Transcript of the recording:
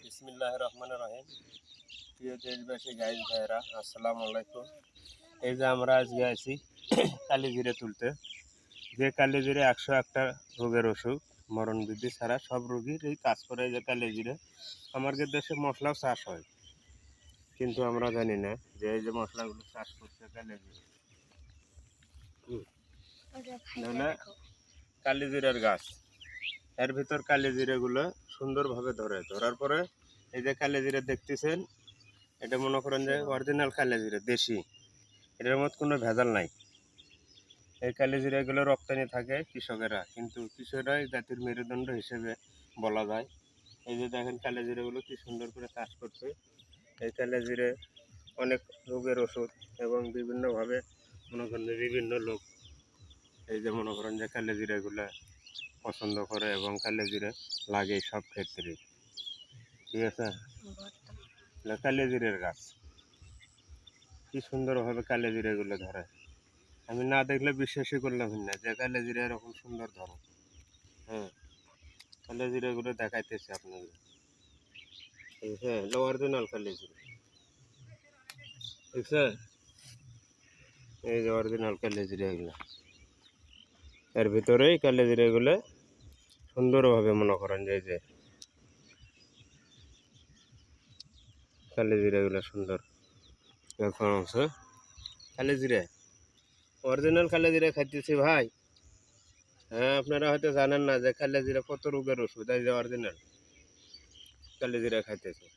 বিসমিল্লাহির রহমানির রহিম। প্রিয় দেশবাসী, গাইজ ভাইরা, আসসালামু আলাইকুম। এই যে আমরা আজকে আছি কালিজিরা তুলতে। যে কালিজিরা 101টা রোগের ওষুধ, মরণ বৃদ্ধি ছাড়া সব রোগীর এই কাজ করে। এই যে কালিজিরা আমাদের দেশে মশলাও চাষ হয়, কিন্তু আমরা জানি না যে এই যে মশলাগুলো চাষ করছে কালিজিরা, কালিজিরার গাছ। এর ভিতর কালিজিরাগুলো সুন্দরভাবে ধরার পরে এই যে কালিজিরা দেখতেছেন, এটা মনে করেন যে অরিজিনাল কালিজিরা, দেশি। এটার মধ্যে কোনো ভেজাল নাই। এই কালিজিরাগুলো রপ্তানি থাকে কৃষকেরা, কিন্তু কৃষকরা এই জাতির মেরুদণ্ড হিসেবে বলা যায়। এই যে দেখেন কালিজিরাগুলো কি সুন্দর করে চাষ করছে। এই কালিজিরে অনেক রোগের ওষুধ এবং বিভিন্নভাবে মনে করেন যে বিভিন্ন লোক এই যে মনে করেন যে কালিজিরাগুলো পছন্দ করে এবং কালিজিরা লাগে সব ক্ষেত্রে। ঠিক আছে, কালিজিরের গাছ কি সুন্দরভাবে কালিজিরাগুলো ধরে। আমি না দেখলে বিশ্বাসই করলাম না যে কালিজিরা এরকম সুন্দর ধরে। হ্যাঁ, কালিজিরাগুলো দেখাইতেছে আপনাদের। হ্যাঁ, অরিজিনাল কালিজিরা দেখছে, এই যে অরিজিনাল কালিজিরা এগুলো। এর ভিতরেই কালিজিরাগুলো সুন্দরভাবে মনে করেন যে এই যে কালিজিরাগুলো সুন্দর এখন আছে। কালিজিরা অরিজিনাল কালিজিরা খাইতেছি ভাই। হ্যাঁ, আপনারা হয়তো জানেন না যে কালিজিরা কত রোগের ওষুধ। এই যে অরিজিনাল কালিজিরা খাইতেছে।